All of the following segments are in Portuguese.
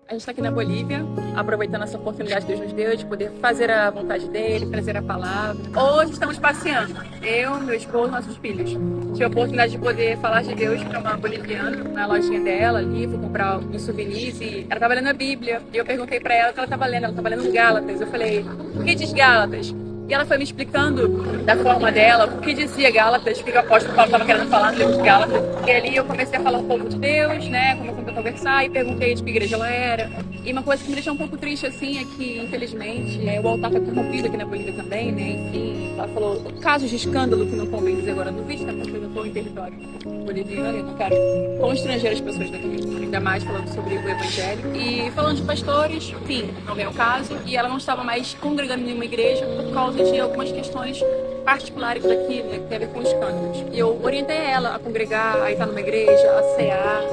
A gente está aqui na Bolívia, aproveitando essa oportunidade que Deus nos deu de poder fazer a vontade dele, trazer a palavra. Hoje estamos passeando, eu, meu esposo, nossos filhos. Tive a oportunidade de poder falar de Deus para uma boliviana na lojinha dela ali, fui comprar uns souvenirs e ela estava lendo a Bíblia. E eu perguntei para ela o que ela estava lendo Gálatas. Eu falei, o que diz Gálatas? E ela foi me explicando da forma dela, o que dizia Gálatas, o que o apóstolo Paulo estava querendo falar no livro de Gálatas. E ali eu comecei a falar um pouco de Deus, né? Comecei a conversar e perguntei de que igreja ela era. E uma coisa que me deixou um pouco triste, assim, é que, infelizmente, o altar foi corrompido aqui na Bolívia também, né? Enfim, ela falou casos de escândalo que não convém dizer agora no vídeo, tá? Porque eu não estou em território boliviano, eu não quero constranger as pessoas daqui, ainda mais falando sobre o evangelho. E falando de pastores, enfim, não é o caso. E ela não estava mais congregando em nenhuma igreja por causa de algumas questões particulares daqui, né, que tem a ver com escândalos. E eu orientei ela a congregar, a estar numa igreja, a cear.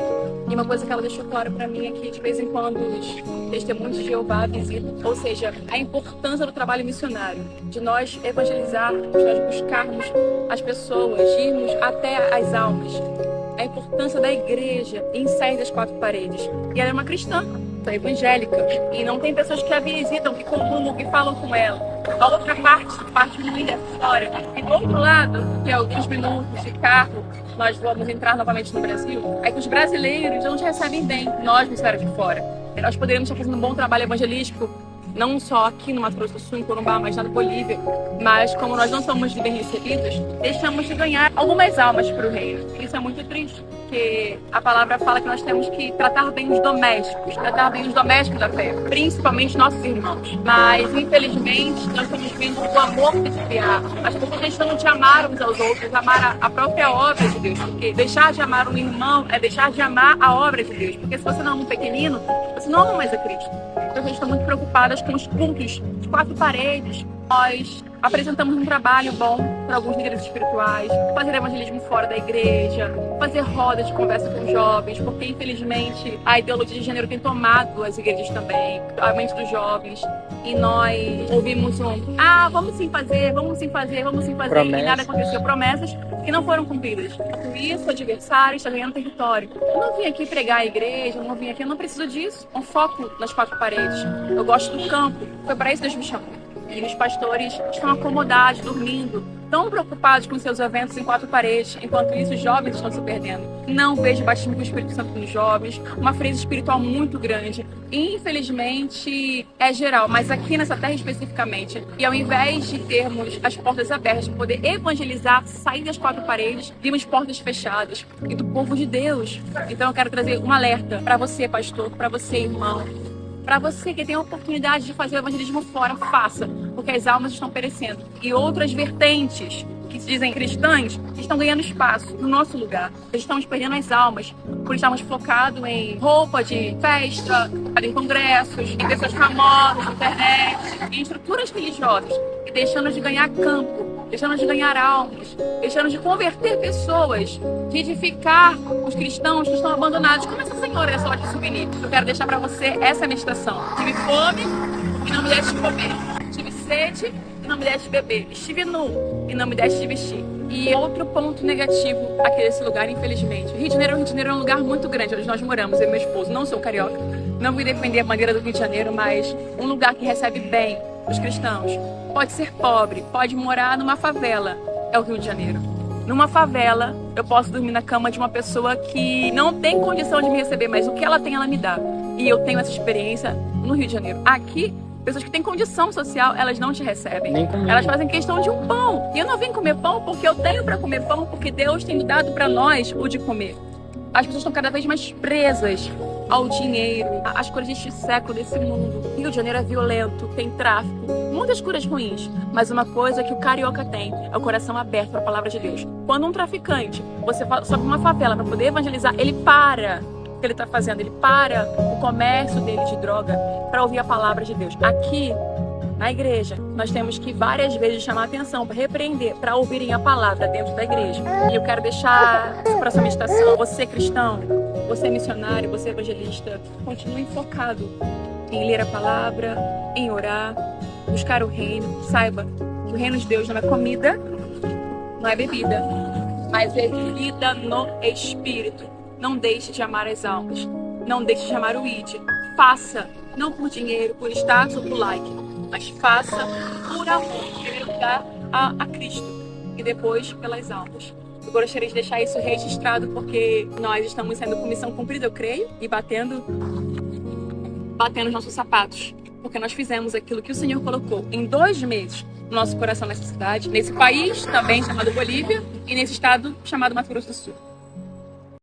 E uma coisa que ela deixou claro para mim é que de vez em quando os testemunhos de Jeová visitam, ou seja, a importância do trabalho missionário, de nós evangelizarmos, de nós buscarmos as pessoas, irmos até as almas, a importância da igreja em sair das quatro paredes. E ela é uma cristã, é evangélica, e não tem pessoas que a visitam, que comungam, que falam com ela. A outra parte ruim dessa história, e do outro lado, que é alguns minutos de carro, nós vamos entrar novamente no Brasil, é que os brasileiros não te recebem bem, nós, Ministério de Fora. Nós poderíamos estar fazendo um bom trabalho evangelístico, não só aqui no Mato Grosso do Sul, em Corumbá, mas na Bolívia, mas como nós não somos bem recebidos, deixamos de ganhar algumas almas para o reino. Isso é muito triste, porque a palavra fala que nós temos que tratar bem os domésticos da fé, principalmente nossos irmãos. Mas, infelizmente, nós estamos vendo o amor se desviar. As pessoas deixando de amar uns aos outros, amar a própria obra de Deus, porque deixar de amar um irmão é deixar de amar a obra de Deus, porque se você não ama um pequenino, você não ama mais a Cristo. Então, a gente está muito preocupadas com os cultos de quatro paredes. Nós apresentamos um trabalho bom para alguns líderes espirituais, fazer evangelismo fora da igreja, fazer rodas de conversa com jovens, porque infelizmente a ideologia de gênero tem tomado as igrejas também, a mente dos jovens, e nós ouvimos vamos sim fazer, Promessa. e nada aconteceu, promessas que não foram cumpridas. Por isso o adversário está ganhando território. Eu não vim aqui pregar a igreja, eu não preciso disso. Um foco nas quatro paredes. Eu gosto do campo, foi para isso que Deus me chamou. E os pastores estão acomodados, dormindo, tão preocupados com seus eventos em quatro paredes, enquanto isso os jovens estão se perdendo. Não vejo batismo com o Espírito Santo nos jovens, uma crise espiritual muito grande. Infelizmente, é geral, mas aqui nessa terra especificamente. E ao invés de termos as portas abertas, de poder evangelizar, sair das quatro paredes, vimos portas fechadas. E do povo de Deus. Então eu quero trazer um alerta para você, pastor, para você, irmão. Para você que tem a oportunidade de fazer o evangelismo fora, faça, porque as almas estão perecendo. E outras vertentes, que se dizem cristãs, estão ganhando espaço no nosso lugar. Estamos perdendo as almas, por estarmos focados em roupa de festa, em congressos, em pessoas famosas, na internet, em estruturas religiosas, e deixando de ganhar campo, deixando de ganhar almas, deixando de converter pessoas, de edificar os cristãos que estão abandonados. Como essa senhora é só de souvenir. Eu quero deixar para você essa meditação. Tive fome e não me deste de comer. Tive sede e não me deste de beber. Estive nu e não me deste de vestir. E outro ponto negativo aqui desse lugar, infelizmente. Rio de Janeiro é um lugar muito grande, onde nós moramos, eu e meu esposo. Não sou carioca, não vou defender a bandeira do Rio de Janeiro, mas um lugar que recebe bem os cristãos. Pode ser pobre, pode morar numa favela, é o Rio de Janeiro. Numa favela, eu posso dormir na cama de uma pessoa que não tem condição de me receber, mas o que ela tem, ela me dá. E eu tenho essa experiência no Rio de Janeiro. Aqui, pessoas que têm condição social, elas não te recebem. Elas fazem questão de um pão. E eu não vim comer pão porque eu tenho para comer pão, porque Deus tem dado para nós o de comer. As pessoas estão cada vez mais presas ao dinheiro, às coisas deste século, desse mundo. Rio de Janeiro é violento, tem tráfico, muitas coisas ruins. Mas uma coisa que o carioca tem é o coração aberto para a palavra de Deus. Quando um traficante, você sobe uma favela para poder evangelizar, ele para o que ele está fazendo, ele para o comércio dele de droga para ouvir a palavra de Deus. Aqui, na igreja, nós temos que várias vezes chamar a atenção, para repreender, para ouvirem a palavra dentro da igreja. E eu quero deixar para essa meditação, você cristão, você missionário, você evangelista, continue focado em ler a palavra, em orar, buscar o reino. Saiba que o reino de Deus não é comida, não é bebida, mas é vida no Espírito. Não deixe de amar as almas, não deixe de amar o ID. faça, não por dinheiro, por status ou por like, mas faça por amor, em primeiro lugar, a Cristo e depois pelas almas. Eu gostaria de deixar isso registrado porque nós estamos sendo com missão cumprida, eu creio, e batendo os nossos sapatos. Porque nós fizemos aquilo que o Senhor colocou em 2 meses no nosso coração nessa cidade, nesse país também chamado Bolívia e nesse estado chamado Mato Grosso do Sul.